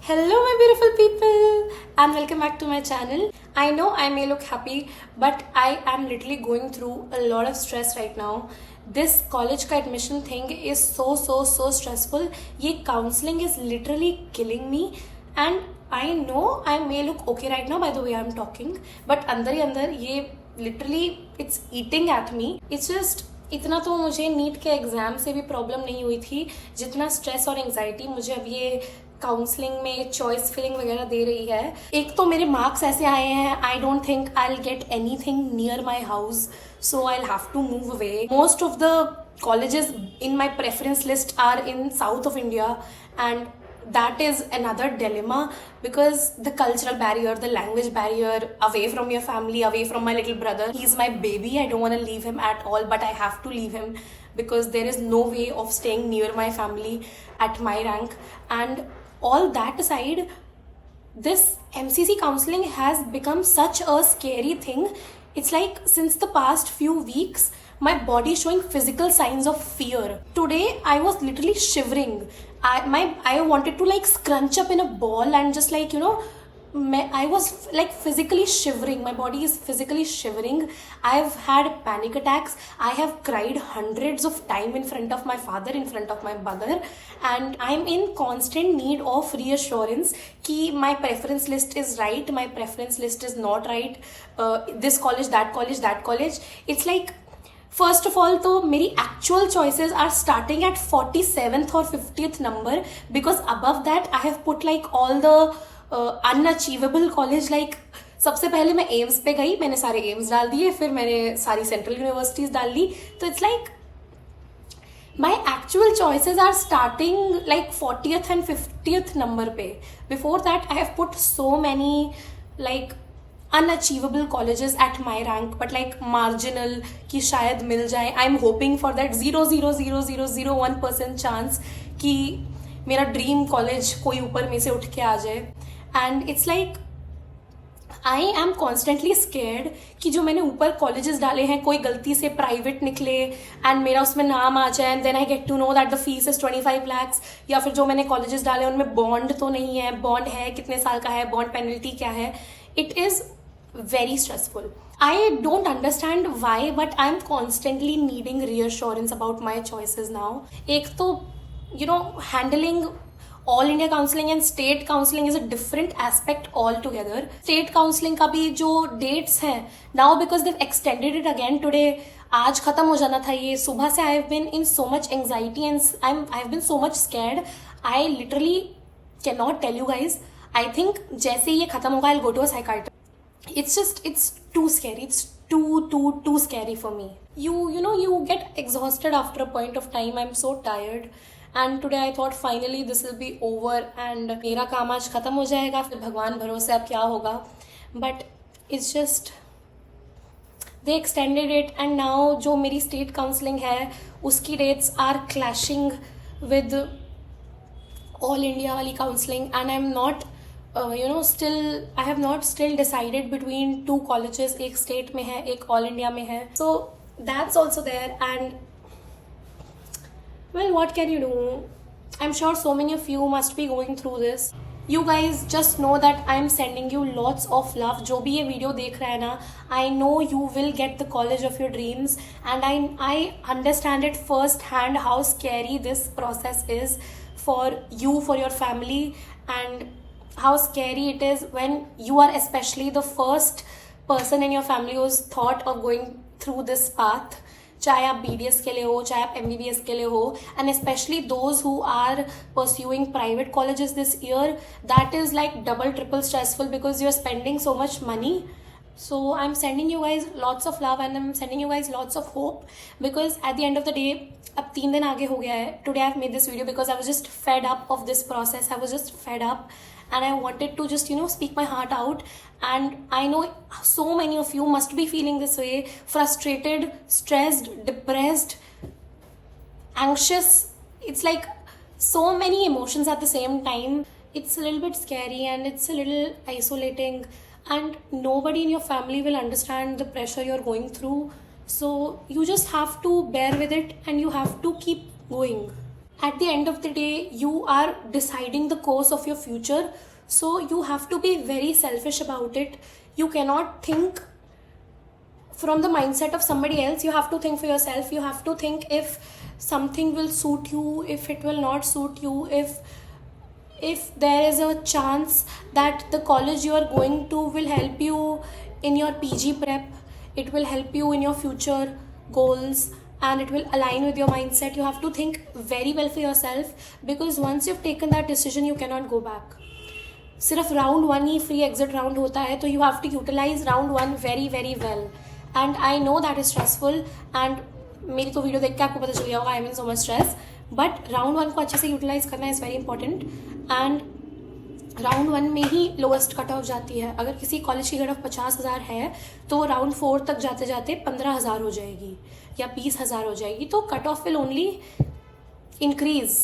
Hello, my beautiful people, and welcome back to my channel. I know I may look happy, but I am literally going through a lot of stress right now. This college ka admission thing is so stressful. Ye counseling is literally killing me, and I know I may look okay right now by the way I'm talking, but अंदर ही अंदर ये literally it's eating at me. It's just इतना तो मुझे NEET के exam से भी problem नहीं हुई थी जितना स्ट्रेस और एंग्जाइटी मुझे अब ये काउंसलिंग में चॉइस फिलिंग वगैरह दे रही है. एक तो मेरे मार्क्स ऐसे आए हैं, I don't think I will get anything near my house, so I will have to move away. Most of the colleges in my preference list are in south of India, and that is another dilemma because the cultural barrier, the language barrier, away from your family, away from my little brother. He's my baby. I don't want to leave him at all, but I have to leave him because there is no way of staying near my family at my rank. And all that aside, this MCC counseling has become such a scary thing. It's like since the past few weeks my body showing physical signs of fear. Today I was literally shivering. I wanted to like scrunch up in a ball and just like I was like physically shivering. My body is physically shivering. I've had panic attacks. I have cried hundreds of times in front of my father, in front of my mother, and I'm in constant need of reassurance कि my preference list is right, my preference list is not right, this college, that college, that college. It's like first of all तो मेरी actual choices are starting at 47th और 50th number because above that I have put like all the unachievable college. Like सबसे पहले मैं AIIMS पे गई, मैंने सारे एम्स डाल दिए, फिर मैंने सारी सेंट्रल यूनिवर्सिटीज डाल ली. तो it's like my actual choices are starting like 40th and 50th number पे. Before that I have put so many like unachievable colleges at my rank, but like marginal कि शायद मिल जाए. I am hoping for that 0.00001% chance कि मेरा dream college कोई ऊपर में से उठ के आ जाए. And it's like I am constantly scared कि जो मैंने ऊपर कॉलेजेस डाले हैं कोई गलती से प्राइवेट निकले एंड मेरा उसमें नाम आ जाए and then I get to know that the fees is 25 lakhs. या फिर जो मैंने कॉलेजेस डाले उनमें बॉन्ड तो नहीं है, बॉन्ड है कितने साल का है, बॉन्ड पेनल्टी क्या है. It is very stressful. I don't understand why, but I'm constantly needing reassurance about my choices now. एक तो handling all India counseling and state counseling is a different aspect altogether. State counseling का भी जो dates हैं now because they've extended it again today. आज खत्म हो जाना था ये. सुबह से I've been in so much anxiety and I've been so much scared. I literally cannot tell you guys. I think जैसे ये खत्म होगा I'll go to a psychiatrist. It's too scary. It's too scary for me. You get exhausted after a point of time. I'm so tired. And today I thought finally this will be over and मेरा काम आज खत्म हो जाएगा, फिर भगवान भरोसे अब क्या होगा. But it's just they extended it and now जो मेरी state counseling है उसकी dates are clashing with all India वाली counseling and I'm not I have not still decided between two colleges. एक state में है, एक all India में है. So that's also there and well, what can you do? I'm sure so many of you must be going through this. You guys just know that I'm sending you lots of love. जो भी ये video देख रहा है ना, I know you will get the college of your dreams and I understand it first hand how scary this process is for you, for your family, and how scary it is when you are especially the first person in your family who's thought of going through this path. चाहे आप BDS के लिए हो, चाहे आप MBBS के लिए हो, and especially those who are pursuing private colleges this year, that is like double triple stressful because you're spending so much money. So I'm sending you guys lots of love and I'm sending you guys lots of hope because at the end of the day अब 3 दिन आगे हो गया है. Today I've made this video because I was just fed up of this process. I was just fed up and I wanted to just speak my heart out, and I know so many of you must be feeling this way, frustrated, stressed, depressed, anxious. It's like so many emotions at the same time. It's a little bit scary and it's a little isolating and nobody in your family will understand the pressure you're going through. So you just have to bear with it and you have to keep going. at the end of the day you are deciding the course of your future, so you have to be very selfish about it. You cannot think from the mindset of somebody else. You have to think for yourself. You have to think if something will suit you, if it will not suit you, if there is a chance that the college you are going to will help you in your PG prep, it will help you in your future goals, and it will align with your mindset. You have to think very well for yourself, because once you've taken that decision you cannot go back. सिर्फ round 1 ही free exit round होता है, तो you have to utilize round 1 very very well. And I know that is stressful, and मेरी तो video देख के आपको पता चल गया होगा I am in so much stress, but round 1 को अच्छे से यूटिलाइज करना is very important. And round 1 में ही लोएस्ट कट ऑफ जाती है. अगर किसी कॉलेज की कट ऑफ 50,000 है तो राउंड 4 तक जाते जाते 15,000 हो जाएगी या 20,000 हो जाएगी. तो cut off will only increase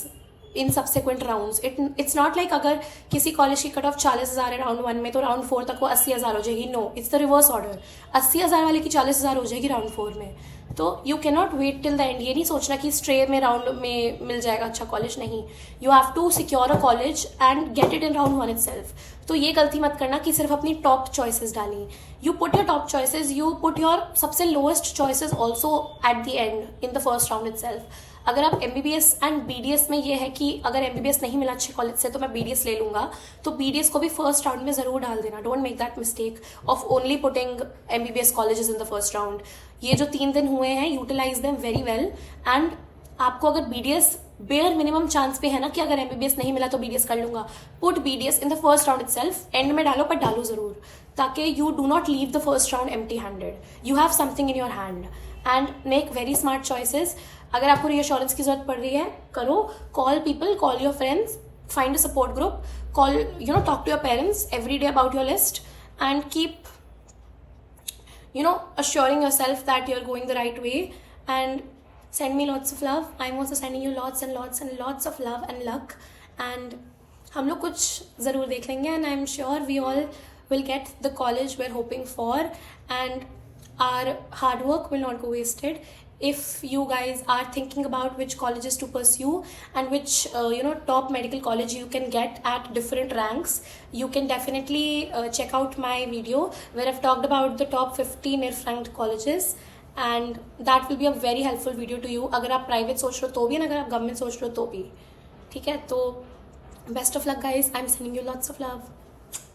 in subsequent rounds. It's not like अगर किसी कॉलेज की कट ऑफ 40,000 है राउंड 1 में तो राउंड 4 तक वो 80,000 हो जाएगी. No, it's the reverse order. 80,000 वाले की 40,000 हो जाएगी राउंड 4 में. तो you can not wait till the end. ये नहीं सोचना कि स्ट्रे में राउंड में मिल जाएगा अच्छा कॉलेज. नहीं, you have to secure a college and get it in round 1 itself. तो ये गलती मत करना कि सिर्फ अपनी टॉप चॉइसेस डाली. You put your top choices, you put your सबसे lowest choices also at the end in the first round itself. अगर आप MBBS एंड BDS में ये है कि अगर MBBS नहीं मिला अच्छे कॉलेज से तो मैं BDS ले लूँगा, तो BDS को भी फर्स्ट राउंड में ज़रूर डाल देना. Don't make that mistake of only putting MBBS colleges in the first round. ये जो 3 दिन हुए हैं, utilize them very well. And आपको अगर BDS बेयर मिनिमम चांस पे है ना कि अगर MBBS नहीं मिला तो BDS कर लूँगा, put BDS in the first round itself. And में डालो, पर डालो ज़रूर, ताकि you do not leave the first round empty handed. You have something in your hand and make very smart choices. अगर आपको रीअश्योरेंस की जरूरत पड़ रही है, करो. Call people, call your friends, find a support group, call talk to your parents every day about your list and keep assuring yourself that you're going the right way. And send me lots of love. I'm also sending you lots and lots and lots of love and luck. And हम लोग कुछ ज़रूर देख लेंगे, and I'm sure we all will get the college we're hoping for, and our hard work will not go wasted. If you guys are thinking about which colleges to pursue and which top medical college you can get at different ranks, you can definitely check out my video where I've talked about the top 50 NIRF ranked colleges, and that will be a very helpful video to you अगर आप private सोच रहे हो तो भी, और अगर आप government सोच रहे हो तो भी. ठीक है, तो best of luck guys. I'm sending you lots of love.